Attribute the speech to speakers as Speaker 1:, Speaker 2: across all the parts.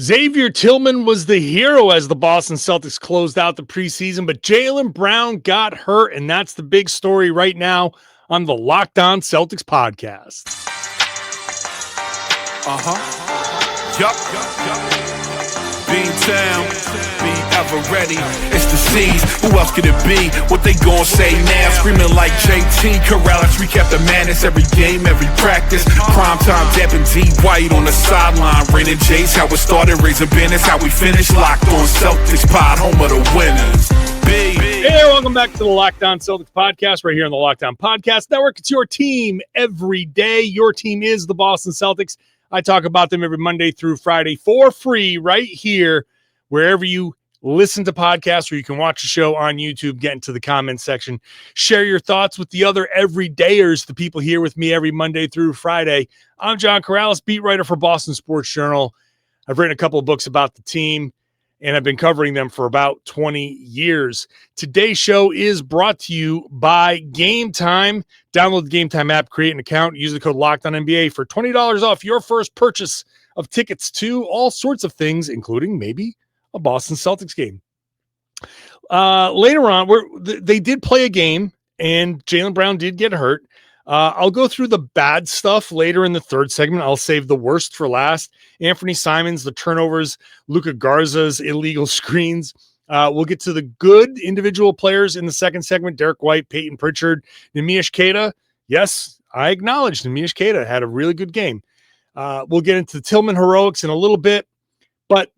Speaker 1: Xavier Tillman was the hero as the Boston Celtics closed out the preseason, but Jaylen Brown got hurt, and that's the big story right now on the Locked On Celtics podcast.
Speaker 2: Beantown, be ever ready. It's the C's. Who else could it be? What they gon' say now? Screaming like JT, Karalis. We kept the madness every game, every practice. Primetime Depp and D White on the sideline. Raining Jays, how it started, raising business, how we finished. Locked on Celtics pod, home of the winners.
Speaker 1: Hey, welcome back to the Locked On Celtics podcast right here on the Locked On Podcast Network. It's your team every day. Your team is the Boston Celtics. I talk about them every Monday through Friday for free right here, wherever you listen to podcasts, or you can watch the show on YouTube. Get into the comments section. Share your thoughts with the other everydayers, the people here with me every Monday through Friday. I'm John Karalis, beat writer for Boston Sports Journal. I've written a couple of books about the team, and I've been covering them for about 20 years. Today's show is brought to you by Game Time. Download the Game Time app, create an account, use the code LOCKEDONNBA for $20 off your first purchase of tickets to all sorts of things, including maybe a Boston Celtics game. Later on, they did play a game, and Jaylen Brown did get hurt. I'll go through the bad stuff later in the third segment. I'll save the worst for last. Anthony Simons, the turnovers, Luka Garza's illegal screens. We'll get to the good individual players in the second segment. Derrick White, Payton Pritchard, Neemias Queta. Yes, I acknowledge Neemias Queta had a really good game. We'll get into the Tillman heroics in a little bit, but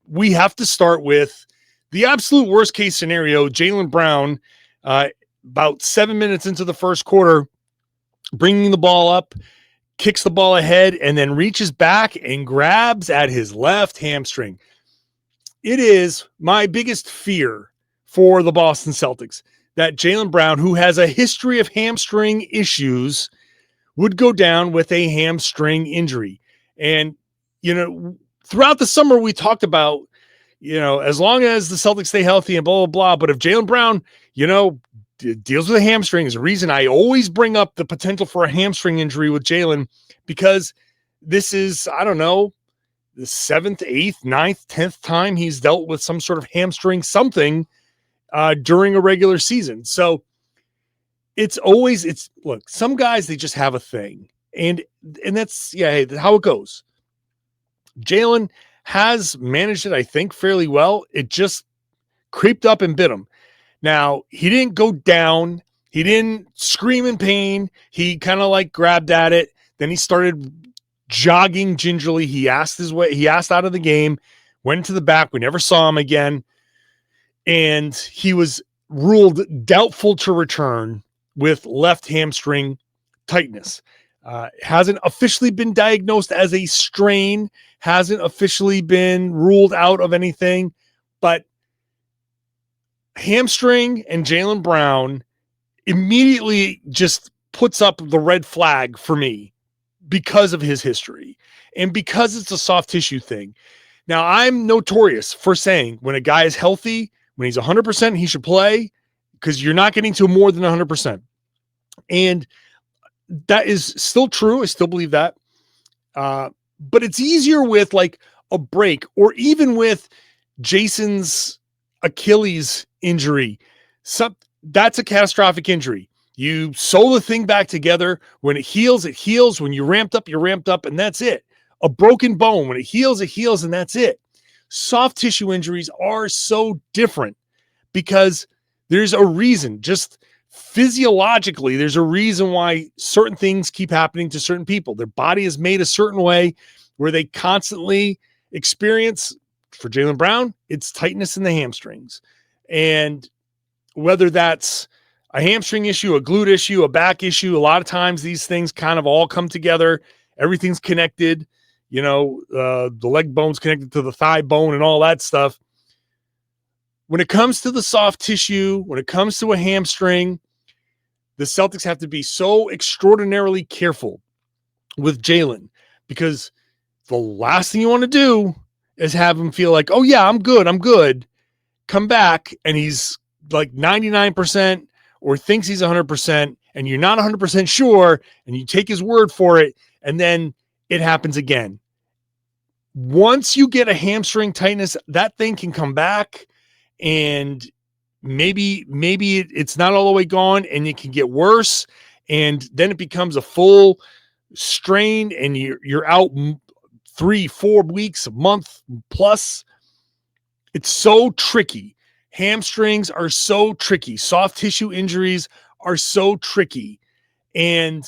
Speaker 1: we have to start with the absolute worst case scenario. Jaylen Brown, about 7 minutes into the first quarter, bringing the ball up, kicks the ball ahead, and then reaches back and grabs at his left hamstring. It is my biggest fear for the Boston Celtics that Jaylen Brown, who has a history of hamstring issues, would go down with a hamstring injury. And, throughout the summer, we talked about, as long as the Celtics stay healthy and blah, blah, blah. But if Jaylen Brown, deals with a hamstring, is a reason I always bring up the potential for a hamstring injury with Jaylen, because this is, I don't know, the 7th, 8th, 9th, 10th time he's dealt with some sort of hamstring something during a regular season. So look, some guys, they just have a thing, and that's how it goes. Jaylen has managed it, I think, fairly well. It just creeped up and bit him. Now, he didn't go down. He didn't scream in pain. He kind of grabbed at it. Then he started jogging gingerly. He asked out of the game, went to the back. We never saw him again. And he was ruled doubtful to return with left hamstring tightness. Hasn't officially been diagnosed as a strain, hasn't officially been ruled out of anything, but hamstring and Jaylen Brown immediately just puts up the red flag for me because of his history and because it's a soft tissue thing. Now, I'm notorious for saying when a guy is healthy, when he's 100%, he should play, because you're not getting to more than 100%. And that is still true. I still believe that. But it's easier with a break, or even with Jayson's Achilles injury. That's a catastrophic injury. You sew the thing back together. When it heals, it heals. When you're ramped up, and that's it. A broken bone, when it heals, and that's it. Soft tissue injuries are so different because there's a reason. Just physiologically, there's a reason why certain things keep happening to certain people. Their body is made a certain way where they constantly experience, for Jaylen Brown, it's tightness in the hamstrings. And whether that's a hamstring issue, a glute issue, a back issue, a lot of times these things kind of all come together. Everything's connected, the leg bone's connected to the thigh bone and all that stuff. When it comes to the soft tissue, when it comes to a hamstring, the Celtics have to be so extraordinarily careful with Jaylen, because the last thing you want to do is have him feel like, oh yeah, I'm good. Come back and he's 99% or thinks he's 100%, and you're not 100% sure, and you take his word for it, and then it happens again. once you get a hamstring tightness, that thing can come back, and maybe it's not all the way gone, and it can get worse, and then it becomes a full strain, and you're out 3-4 weeks, a month plus. It's so tricky. Hamstrings are so tricky. Soft tissue injuries are so tricky. And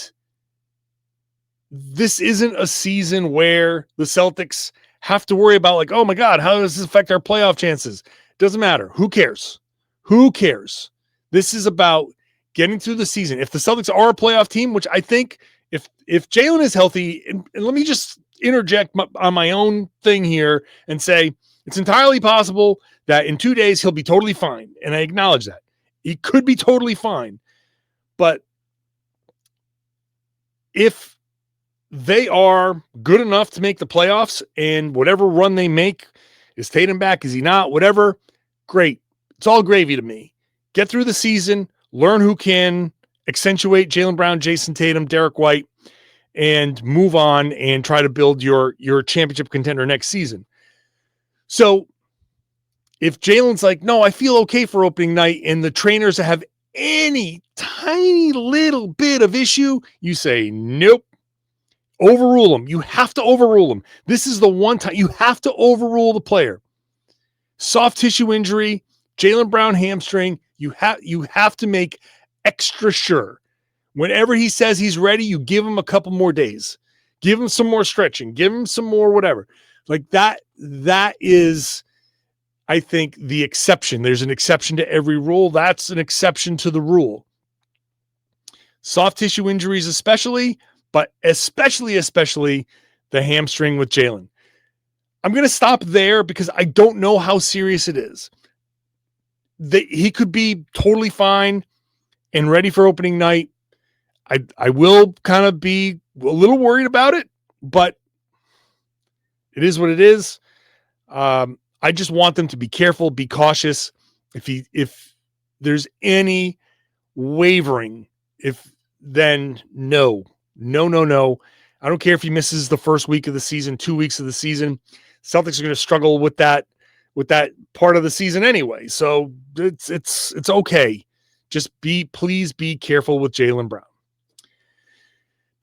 Speaker 1: this isn't a season where the Celtics have to worry about, like, oh my God, how does this affect our playoff chances? Doesn't matter. Who cares? Who cares? This is about getting through the season. If the Celtics are a playoff team, which I think if Jaylen is healthy, and let me just interject on my own thing here and say it's entirely possible that in 2 days he'll be totally fine. And I acknowledge that. He could be totally fine. But if they are good enough to make the playoffs, and whatever run they make, is Tatum back? Is he not? Whatever. Great. It's all gravy to me. Get through the season, learn who can accentuate Jaylen Brown, Jayson Tatum, Derrick White, and move on and try to build your championship contender next season. So if Jaylen's like, no, I feel okay for opening night, and the trainers have any tiny little bit of issue, you say, nope. Overrule them. You have to overrule them. This is the one time you have to overrule the player. Soft tissue injury, Jaylen Brown hamstring, you have to make extra sure. Whenever he says he's ready, you give him a couple more days. Give him some more stretching. Give him some more whatever. Like that is, I think, the exception. There's an exception to every rule. That's an exception to the rule. Soft tissue injuries especially, but especially the hamstring with Jaylen. I'm going to stop there because I don't know how serious it is. He could be totally fine and ready for opening night. I will kind of be a little worried about it, but it is what it is. I just want them to be careful, be cautious. If there's any wavering, then no. I don't care if he misses the first week of the season, 2 weeks of the season. Celtics are going to struggle with that part of the season anyway. So it's okay. Just please be careful with Jaylen Brown.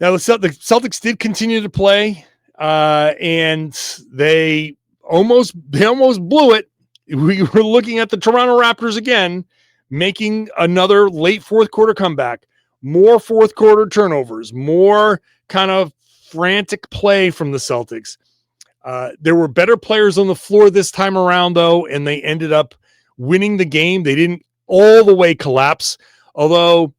Speaker 1: Now the Celtics did continue to play, and they almost blew it. We were looking at the Toronto Raptors again, making another late fourth quarter comeback. More fourth quarter turnovers, more kind of frantic play from the Celtics. There were better players on the floor this time around, though, and they ended up winning the game. They didn't all the way collapse, although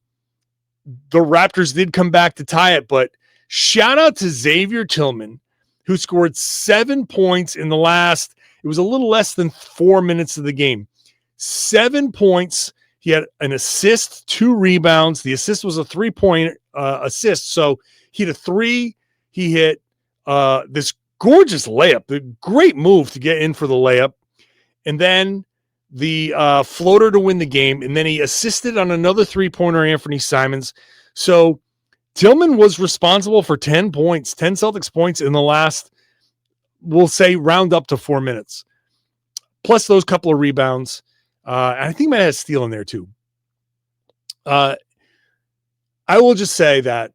Speaker 1: the Raptors did come back to tie it. But shout out to Xavier Tillman, who scored 7 points in the last, it was a little less than 4 minutes of the game. 7 points. He had an assist, 2 rebounds. The assist was a 3-point assist. So he hit a 3. He hit this gorgeous layup, the great move to get in for the layup. And then the floater to win the game. And then he assisted on another 3-pointer, Anthony Simons. So Tillman was responsible for 10 points, 10 Celtics points in the last, we'll say, round up to 4 minutes. Plus those couple of rebounds. And I think he might have a steal in there too. I will just say that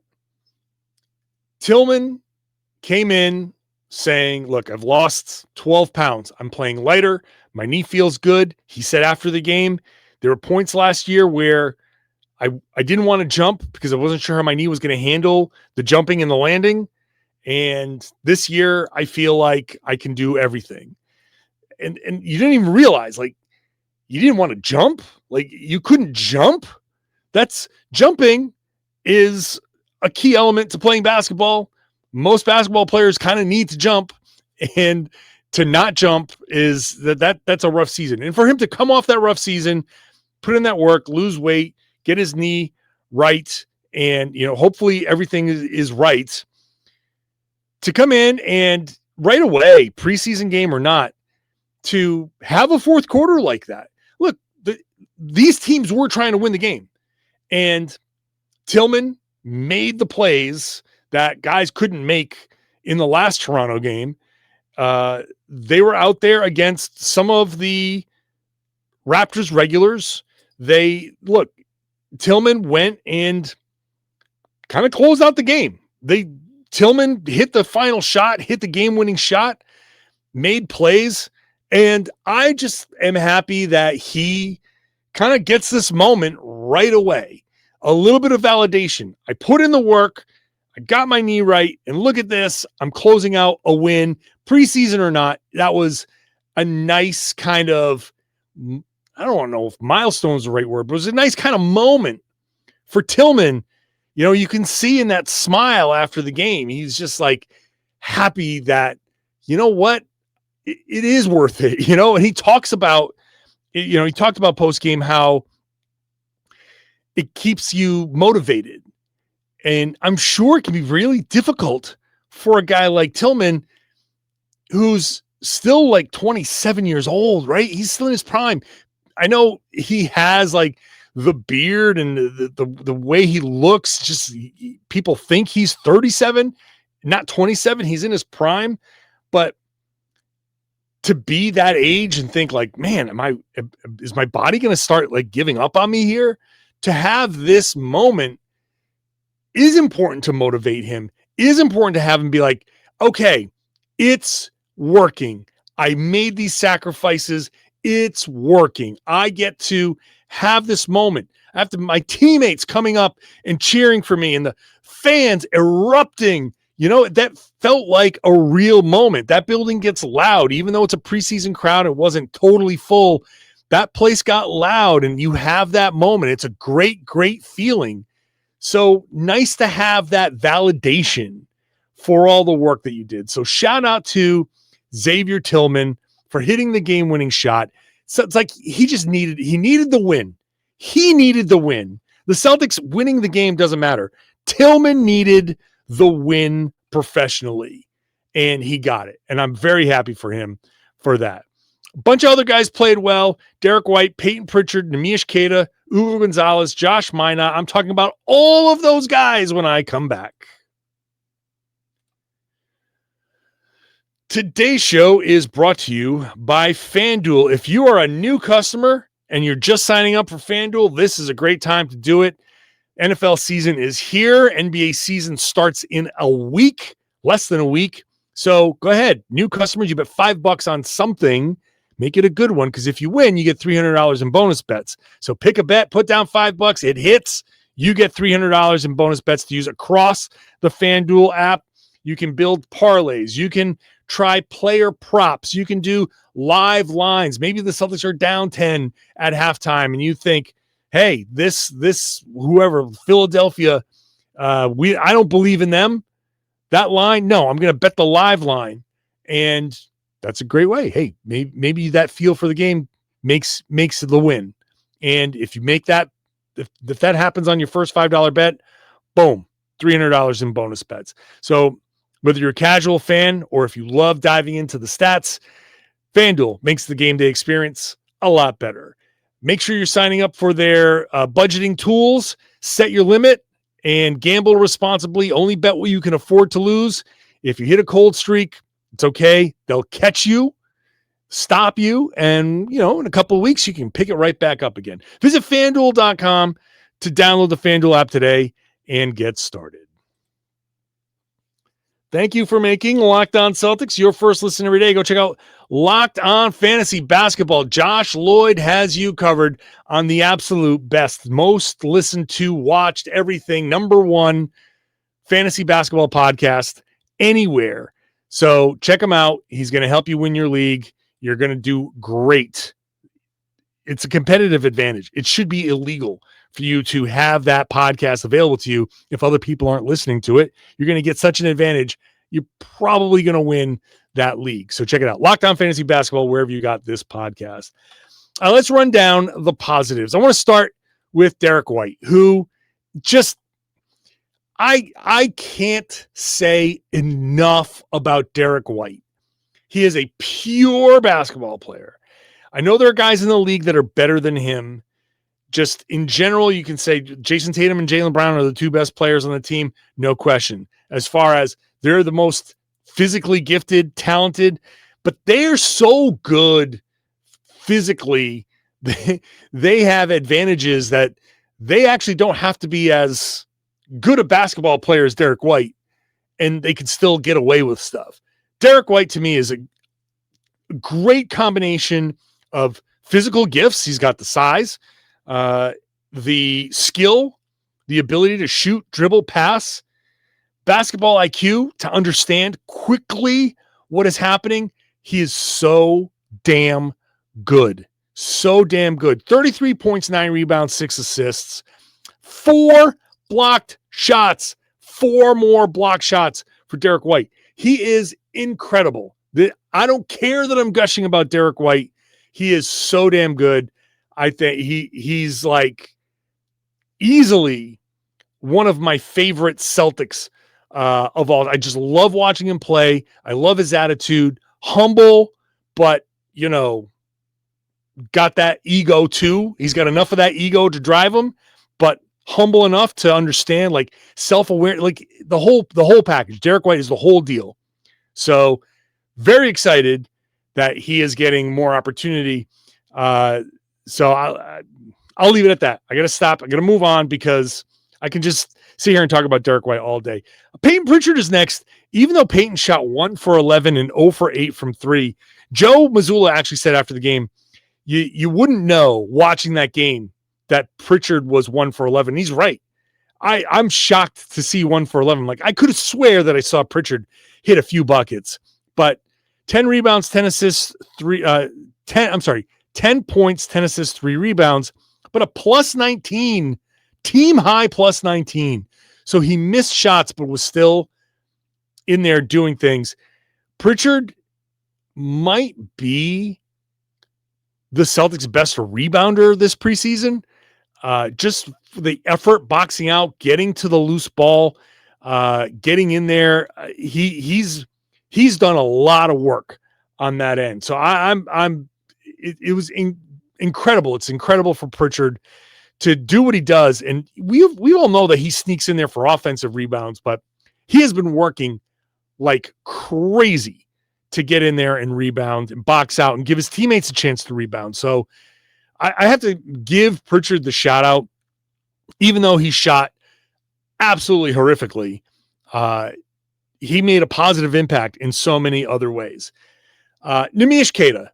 Speaker 1: Tillman came in saying, look, I've lost 12 pounds. I'm playing lighter. My knee feels good. He said after the game, there were points last year where I didn't want to jump because I wasn't sure how my knee was going to handle the jumping and the landing. And this year I feel like I can do everything. And you didn't even realize, like, you didn't want to jump. Like, you couldn't jump. Jumping is a key element to playing basketball. Most basketball players kind of need to jump, and to not jump is that's a rough season. And for him to come off that rough season, put in that work, lose weight, get his knee right, and hopefully everything is right, to come in and right away, preseason game or not, to have a fourth quarter like that. Look, these teams were trying to win the game, and Tillman made the plays that guys couldn't make in the last Toronto game. They were out there against some of the Raptors regulars. Tillman went and kind of closed out the game. Tillman hit the final shot, hit the game-winning shot, made plays, and I just am happy that he kind of gets this moment right away. A little bit of validation. I put in the work, I got my knee right, and look at this. I'm closing out a win, preseason or not. That was a nice kind of, I don't know if milestone is the right word, but it was a nice kind of moment for Tillman. You can see in that smile after the game, he's just like happy that, you know what, it is worth it, and he talks about, he talked about post-game how it keeps you motivated. And I'm sure it can be really difficult for a guy like Tillman, who's still like 27 years old, right? He's still in his prime. I know he has like the beard and the way he looks, just people think he's 37, not 27. He's in his prime, but to be that age and think like, man, is my body going to start like giving up on me here? To have this moment is important to motivate him, is important to have him be like, okay, it's working. I made these sacrifices. It's working. I get to have this moment. I have my teammates coming up and cheering for me and the fans erupting. That felt like a real moment. That building gets loud, even though it's a preseason crowd. It wasn't totally full. That place got loud and you have that moment. It's a great, great feeling. So nice to have that validation for all the work that you did. So shout out to Xavier Tillman for hitting the game-winning shot. So it's like he needed the win. He needed the win. The Celtics winning the game doesn't matter. Tillman needed the win professionally, and he got it. And I'm very happy for him for that. A bunch of other guys played well. Derrick White, Payton Pritchard, Neemias Queta, Ugo Gonzalez, Josh Minot. I'm talking about all of those guys when I come back. Today's show is brought to you by FanDuel. If you are a new customer and you're just signing up for FanDuel, this is a great time to do it. NFL season is here. NBA season starts in a week, less than a week. So go ahead. New customers, you bet $5 on something. Make it a good one, because if you win, you get $300 in bonus bets. So pick a bet, put down $5. It hits. You get $300 in bonus bets to use across the FanDuel app. You can build parlays. You can try player props. You can do live lines. Maybe the Celtics are down 10 at halftime, and you think, hey, this whoever, Philadelphia, I don't believe in them. That line, no, I'm going to bet the live line. And that's a great way. Hey, maybe that feel for the game makes the win. And if you make that, if that happens on your first $5 bet, boom, $300 in bonus bets. So whether you're a casual fan or if you love diving into the stats, FanDuel makes the game day experience a lot better. Make sure you're signing up for their budgeting tools. Set your limit and gamble responsibly. Only bet what you can afford to lose. If you hit a cold streak, it's okay. They'll catch you, stop you, and, in a couple of weeks, you can pick it right back up again. Visit FanDuel.com to download the FanDuel app today and get started. Thank you for making Locked On Celtics your first listen every day. Go check out Locked On Fantasy Basketball. Josh Lloyd has you covered on the absolute best, most listened to, watched, everything, #1 fantasy basketball podcast anywhere. So check him out. He's going to help you win your league. You're going to do great. It's a competitive advantage. It should be illegal for you to have that podcast available to you if other people aren't listening to it. You're going to get such an advantage. You're probably going to win that league. So check it out. Locked On Fantasy Basketball, wherever you got this podcast. Let's run down the positives. I want to start with Derrick White, who just, I can't say enough about Derrick White. He is a pure basketball player. I know there are guys in the league that are better than him. Just in general, you can say Jayson Tatum and Jaylen Brown are the two best players on the team, no question. As far as they're the most physically gifted, talented, but they're so good physically. They have advantages that they actually don't have to be as good a basketball player as Derrick White, and they can still get away with stuff. Derrick White, to me, is a great combination of physical gifts. He's got the size, the skill, the ability to shoot, dribble, pass, basketball IQ to understand quickly what is happening. He is so damn good. So damn good. 33 points, 9 rebounds, 6 assists, 4 blocked shots, 4 more blocked shots for Derrick White. He is incredible. I don't care that I'm gushing about Derrick White. He is so damn good. I think he's like easily one of my favorite Celtics of all. I just love watching him play. I love his attitude. Humble, but, got that ego too. He's got enough of that ego to drive him, but humble enough to understand, like self-aware, like the whole package. Derrick White is the whole deal. So very excited that he is getting more opportunity. So I'll leave it at that. I got to stop. I got to move on because I can just sit here and talk about Derrick White all day. Payton Pritchard is next. Even though Payton shot 1 for 11 and 0 for 8 from 3, Joe Mazzulla actually said after the game, you wouldn't know watching that game that Pritchard was 1 for 11. He's right. I'm shocked to see 1 for 11. Like, I could have swear that I saw Pritchard hit a few buckets, but 10 rebounds, 10 assists, 10 points, 10 assists, 3 rebounds, but a plus 19, team high plus 19. So he missed shots, but was still in there doing things. Pritchard might be the Celtics' best rebounder this preseason. Just the effort, boxing out, getting to the loose ball, getting in there. He's done a lot of work on that end. So it was incredible. It's incredible for Pritchard to do what he does. And we all know that he sneaks in there for offensive rebounds, but he has been working like crazy to get in there and rebound and box out and give his teammates a chance to rebound. So I have to give Pritchard the shout out, even though he shot absolutely horrifically. He made a positive impact in so many other ways. Neemias Queta.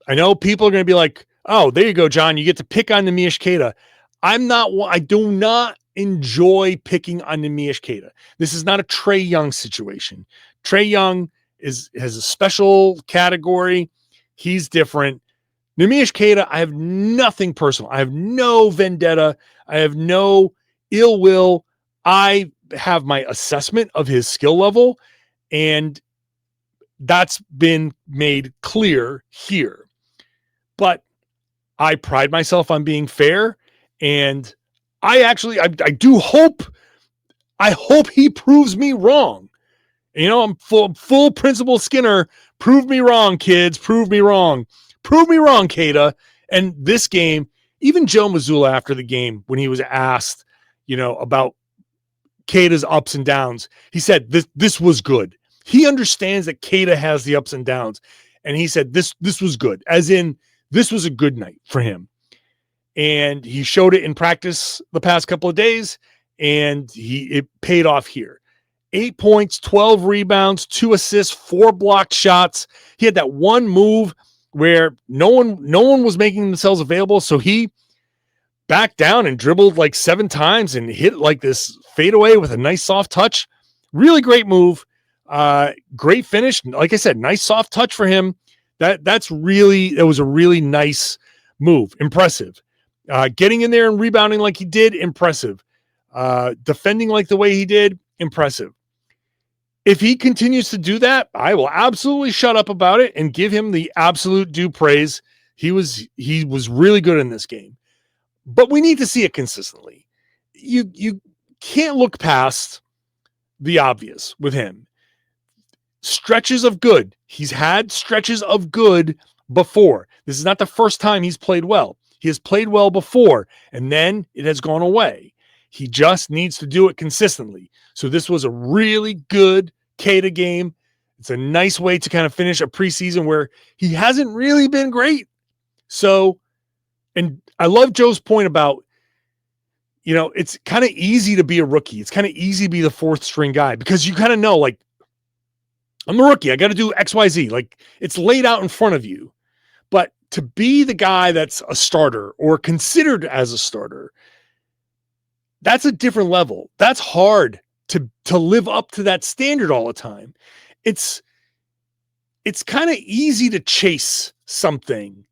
Speaker 1: I know people are going to be like, oh, there you go, John. You get to pick on Neemias Queta. I do not enjoy picking on Neemias Queta. This is not a Trae Young situation. Trae Young has a special category. He's different. Neemias Queta, I have nothing personal. I have no vendetta. I have no ill will. I have my assessment of his skill level, and that's been made clear here. But I pride myself on being fair, and I do hope he proves me wrong. I'm full Principal Skinner. Prove me wrong, kids. Prove me wrong. Prove me wrong, Queta. And this game, even Joe Mazzulla after the game, when he was asked, about Queta's ups and downs, he said this was good. He understands that Queta has the ups and downs, and he said this was good, as in this was a good night for him. And he showed it in practice the past couple of days, and it paid off here. 8 points, 12 rebounds, 2 assists, 4 blocked shots. He had that one move where no one was making themselves available, so he backed down and dribbled like 7 times and hit like this fadeaway with a nice soft touch. Really great move. Great finish. Like I said, nice soft touch for him. That was a really nice move. Impressive. Getting in there and rebounding like he did, impressive. Defending like the way he did, impressive. If he continues to do that, I will absolutely shut up about it and give him the absolute due praise. He was really good in this game. But we need to see it consistently. You can't look past the obvious with him. Stretches of good. He's had stretches of good before. This is not the first time he's played well. He has played well before, and then it has gone away. He just needs to do it consistently. So this was a really good, Queta game. It's a nice way to kind of finish a preseason where he hasn't really been great. So, and I love Joe's point about, it's kind of easy to be a rookie. It's kind of easy to be the fourth string guy because you kind of know, like, I'm a rookie. I got to do X, Y, Z. Like, it's laid out in front of you. But to be the guy that's a starter or considered as a starter, that's a different level. That's hard to live up to that standard all the time. It's kind of easy to chase something.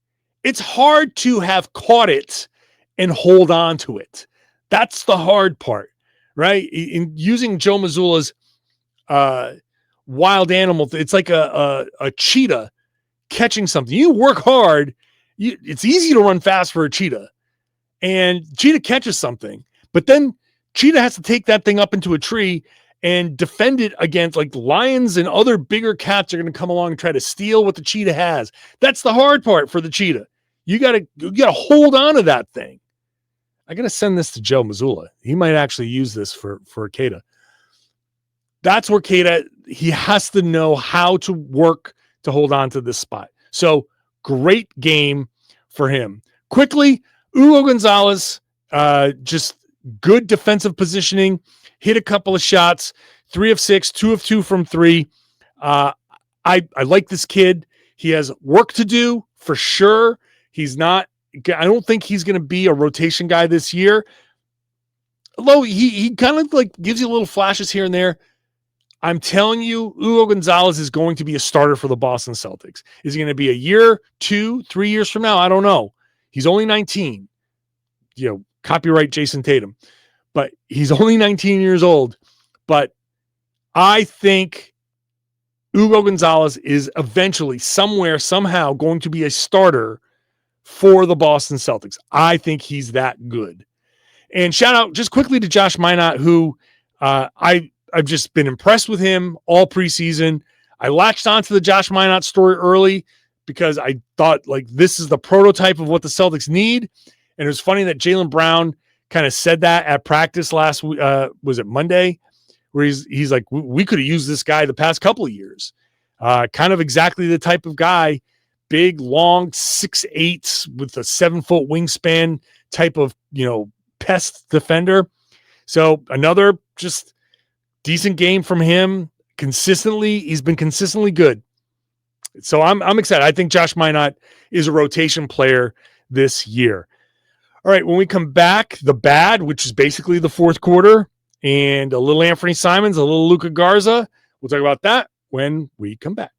Speaker 1: It's hard to have caught it and hold on to it. That's the hard part, right? In using Joe Mazzulla's wild animal, it's like a cheetah catching something. You work hard. It's easy to run fast for a cheetah, and cheetah catches something, but then cheetah has to take that thing up into a tree and defend it against, like, lions and other bigger cats are going to come along and try to steal what the cheetah has. That's the hard part for the cheetah. You gotta hold on to that thing. I gotta send this to Joe Mazzulla. He might actually use this for Queta. That's where Queta, he has to know how to work to hold on to this spot. So great game for him. Quickly, Hugo Gonzalez, just good defensive positioning, hit a couple of shots, 3 of 6, 2 of 2 from 3. I like this kid. He has work to do for sure. I don't think he's going to be a rotation guy this year. Although he kind of like gives you little flashes here and there. I'm telling you, Hugo Gonzalez is going to be a starter for the Boston Celtics. Is he going to be a year, 2, 3 years from now? I don't know. He's only 19. Copyright Jayson Tatum. But he's only 19 years old. But I think Hugo Gonzalez is eventually, somewhere, somehow going to be a starter for the Boston Celtics. I think he's that good. And shout out just quickly to Josh Minott, who I've just been impressed with him all preseason. I latched onto the Josh Minott story early because I thought, like, this is the prototype of what the Celtics need. And it was funny that Jaylen Brown kind of said that at practice last week. Was it Monday? Where he's like, we could have used this guy the past couple of years. Kind of exactly the type of guy, big, long, 6'8" with a 7-foot wingspan type of, pest defender. So another just decent game from him. He's been consistently good. So I'm excited. I think Josh Minott is a rotation player this year. All right, when we come back, the bad, which is basically the fourth quarter, and a little Anthony Simons, a little Luka Garza. We'll talk about that when we come back.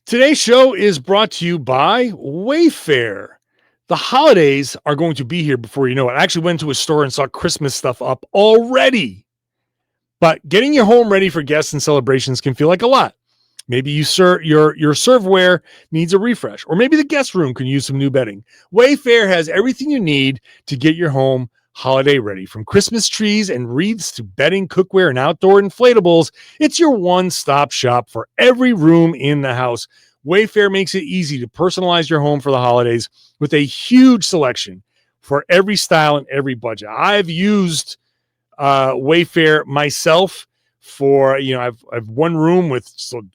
Speaker 1: Today's show is brought to you by Wayfair. The holidays are going to be here before you know it. I actually went to a store and saw Christmas stuff up already. But getting your home ready for guests and celebrations can feel like a lot. Maybe your serveware needs a refresh, or maybe the guest room can use some new bedding. Wayfair has everything you need to get your home holiday ready. From Christmas trees and wreaths to bedding, cookware, and outdoor inflatables, it's your one-stop shop for every room in the house. Wayfair makes it easy to personalize your home for the holidays with a huge selection for every style and every budget. I've used Wayfair myself for, I've one room with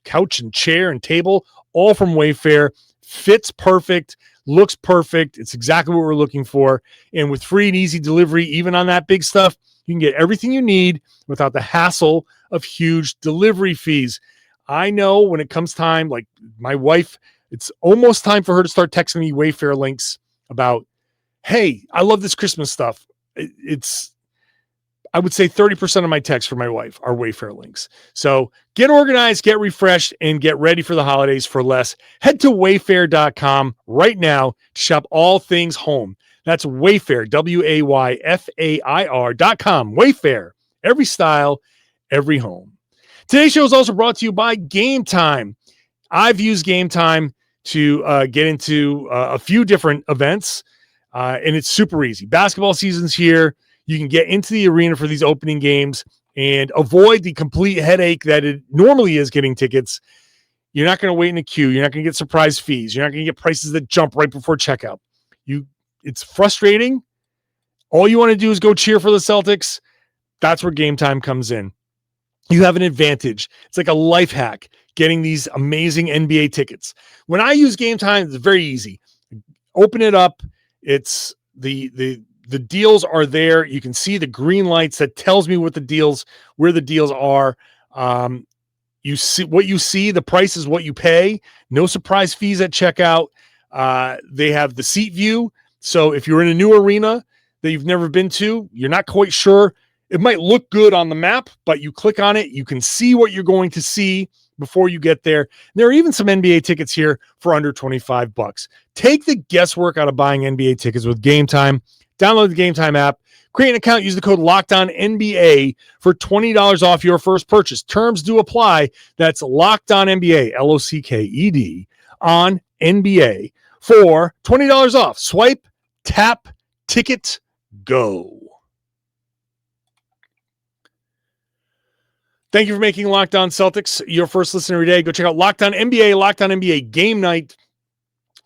Speaker 1: couch and chair and table, all from Wayfair. Fits perfect, looks perfect. It's exactly what we're looking for. And with free and easy delivery, even on that big stuff, you can get everything you need without the hassle of huge delivery fees. I know when it comes time, like my wife, it's almost time for her to start texting me Wayfair links about, hey, I love this Christmas stuff. I would say 30% of my texts for my wife are Wayfair links. So get organized, get refreshed, and get ready for the holidays for less. Head to wayfair.com right now to shop all things home. That's Wayfair, WAYFAIR.com. Wayfair, every style, every home. Today's show is also brought to you by Game Time. I've used Game Time to get into a few different events, and it's super easy. Basketball season's here. You can get into the arena for these opening games and avoid the complete headache that it normally is getting tickets. You're not going to wait in a queue. You're not going to get surprise fees. You're not going to get prices that jump right before checkout. It's frustrating. all you want to do is go cheer for the Celtics, that's where Game Time comes in. You have an advantage. It's like a life hack getting these amazing NBA tickets. When I use Game Time, it's very easy. Open it up. It's the deals are there. You can see the green lights that tells me where the deals are. You see what you see. The price is what you pay. No surprise fees at checkout. They have the seat view. So if you're in a new arena that you've never been to, you're not quite sure. It might look good on the map, but you click on it, you can see what you're going to see before you get there. There are even some NBA tickets here for under $25. Take the guesswork out of buying NBA tickets with Game Time. Download the Game Time app, create an account, use the code LOCKEDONNBA for $20 off your first purchase. Terms do apply. That's LOCKEDONNBA, LOCKED on NBA for $20 off. Swipe, tap, ticket, go. Thank you for making Locked On Celtics your first listen every day. Go check out Locked On NBA, Locked On NBA Game Night.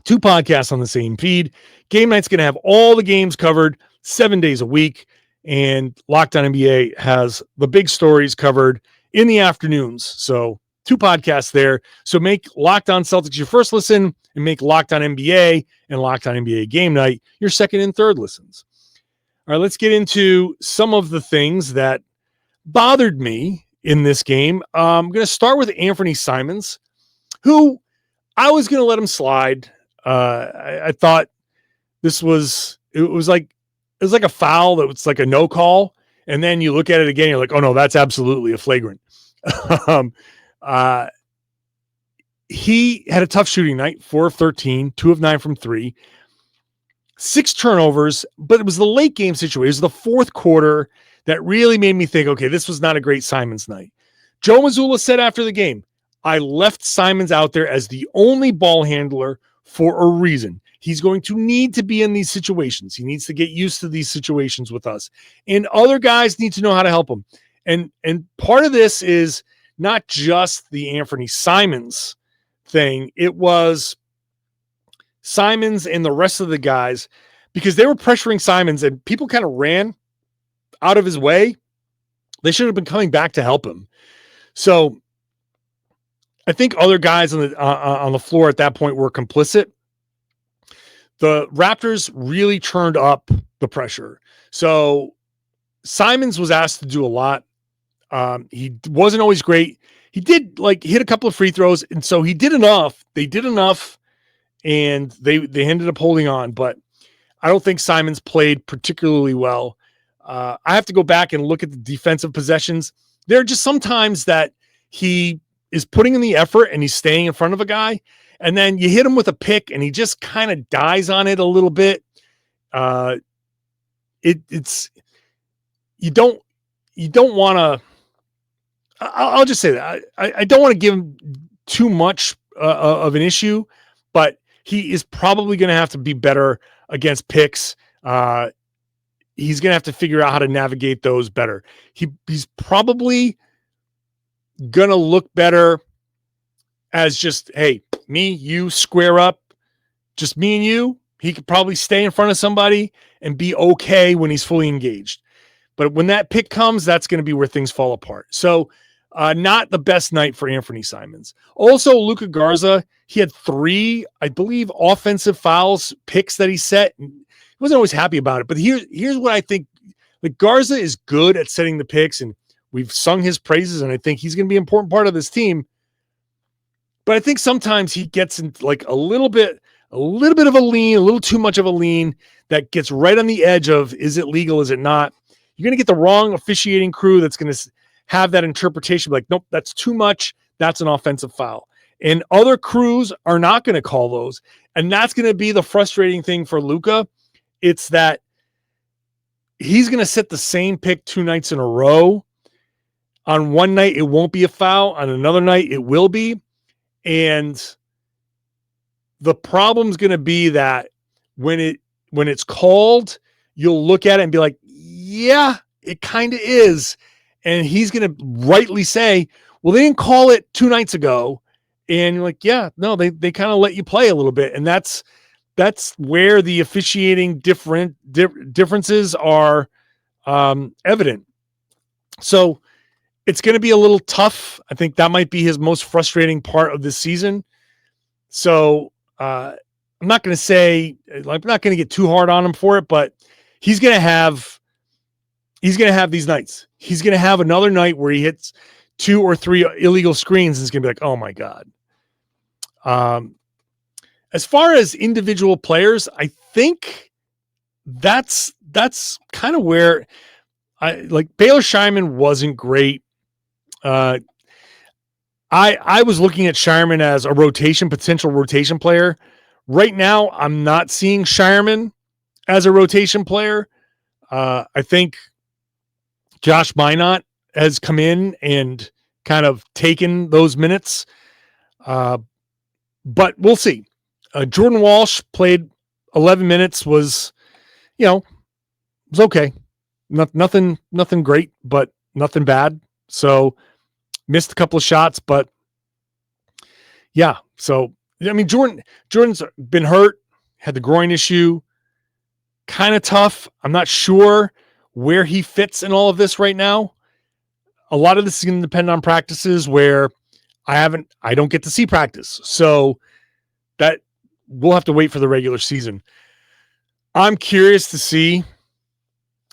Speaker 1: 2 podcasts on the same feed. Game Night's going to have all the games covered 7 days a week. And Locked On NBA has the big stories covered in the afternoons. So 2 podcasts there. So make Locked On Celtics your first listen and make Locked On NBA and Locked On NBA Game Night your second and third listens. All right, let's get into some of the things that bothered me in this game. I'm going to start with Anthony Simons, who I was going to let him slide. I thought it was like a foul that was like a no call. And then you look at it again, you're like, oh no, that's absolutely a flagrant. He had a tough shooting night, 4 of 13, 2 of 9 from 3, 6 turnovers, but it was the late game situation. It was the fourth quarter that really made me think, okay, this was not a great Simons night. Joe Mazzulla said after the game, I left Simons out there as the only ball handler for a reason. He's going to need to be in these situations. He needs to get used to these situations with us. And other guys need to know how to help him. And part of this is not just the Anthony Simons thing. It was Simons and the rest of the guys, because they were pressuring Simons and people kind of ran out of his way. They should have been coming back to help him. So I think other guys on the floor at that point were complicit. The Raptors really turned up the pressure. So Simons was asked to do a lot. He wasn't always great. He did hit a couple of free throws, and so he did enough. They did enough, and they ended up holding on. But I don't think Simons played particularly well. I have to go back and look at the defensive possessions. There are just sometimes that he is putting in the effort and he's staying in front of a guy, and then you hit him with a pick and he just kind of dies on it a little bit. It's you don't want to. I'll just say that I don't want to give him too much of an issue, but he is probably going to have to be better against picks. He's going to have to figure out how to navigate those better. He's probably going to look better as just, hey, me, you square up, just me and you. He could probably stay in front of somebody and be okay when he's fully engaged. But when that pick comes, that's going to be where things fall apart. So not the best night for Anthony Simons. Also, Luka Garza, he had 3, I believe, offensive fouls, picks that he set. He wasn't always happy about it. But here's what I think. Like, Garza is good at setting the picks, and we've sung his praises, and I think he's going to be an important part of this team. But I think sometimes he gets in like a little bit of a lean, a little too much of a lean that gets right on the edge of, is it legal, is it not? You're going to get the wrong officiating crew that's going to have that interpretation like, nope, that's too much. That's an offensive foul. And other crews are not going to call those. And that's going to be the frustrating thing for Luka. It's that he's going to set the same pick 2 nights in a row. On one night, it won't be a foul. On another night, it will be. And the problem's going to be that when it's called, you'll look at it and be like, yeah, it kind of is. And he's going to rightly say, well, they didn't call it 2 nights ago. And you're like, yeah, no, they kind of let you play a little bit. And that's that's where the officiating differences are evident. So it's going to be a little tough. I think that might be his most frustrating part of this season. So I'm not going to say, I'm not going to get too hard on him for it, but he's going to have these nights. He's going to have another night where he hits 2 or 3 illegal screens, and it's going to be like, oh my God. As far as individual players, I think that's kind of where Baylor Scheierman wasn't great. I was looking at Scheierman as a potential rotation player. Right now, I'm not seeing Scheierman as a rotation player. I think Josh Minot has come in and kind of taken those minutes. But we'll see. Jordan Walsh played 11 minutes, was okay. Nothing great, but nothing bad. So missed a couple of shots, but yeah. So, I mean, Jordan's been hurt, had the groin issue, kind of tough. I'm not sure where he fits in all of this right now. A lot of this is going to depend on practices where I don't get to see practice. So that we'll have to wait for the regular season. I'm curious to see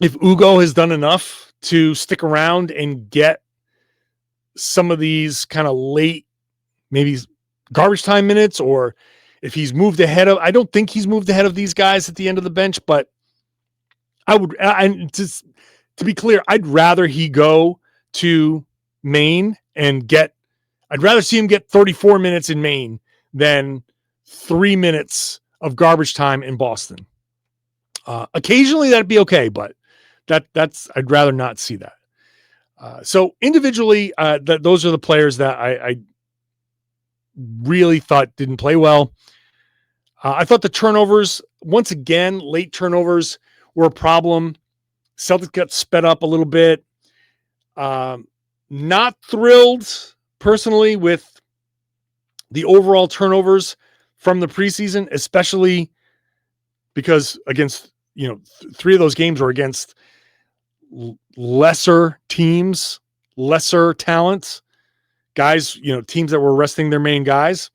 Speaker 1: if Ugo has done enough to stick around and get some of these kind of late, maybe garbage time minutes, or if he's moved ahead of, I don't think he's moved ahead of these guys at the end of the bench, but to be clear, I'd rather he go to Maine and I'd rather see him get 34 minutes in Maine than 3 minutes of garbage time in Boston. Occasionally that'd be okay, but I'd rather not see that. So individually, those are the players that I really thought didn't play well. I thought the turnovers, once again, late turnovers were a problem. Celtics got sped up a little bit. Not thrilled personally with the overall turnovers from the preseason, especially because against, 3 of those games were against lesser teams, lesser talents, guys, teams that were resting their main guys.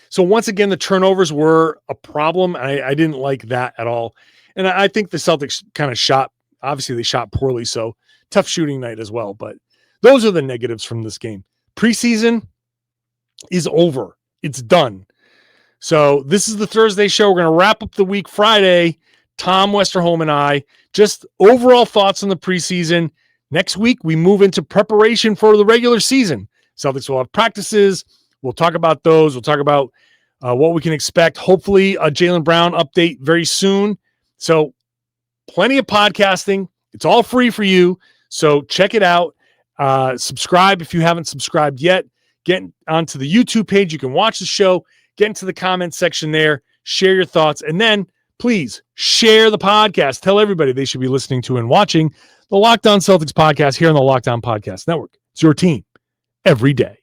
Speaker 1: So once again, the turnovers were a problem. I didn't like that at all. And I think the Celtics kind of obviously they shot poorly, so tough shooting night as well. But those are the negatives from this game. Preseason is over. It's done. So this is the Thursday show. We're going to wrap up the week Friday. Tom Westerholm and I, just overall thoughts on the preseason. Next week, we move into preparation for the regular season. Celtics will have practices. We'll talk about those. We'll talk about what we can expect. Hopefully, a Jaylen Brown update very soon. So plenty of podcasting. It's all free for you. So check it out. Subscribe if you haven't subscribed yet. Get onto the YouTube page. You can watch the show. Get into the comment section there. Share your thoughts. And then please share the podcast. Tell everybody they should be listening to and watching the Locked On Celtics podcast here on the Locked On Podcast Network. It's your team every day.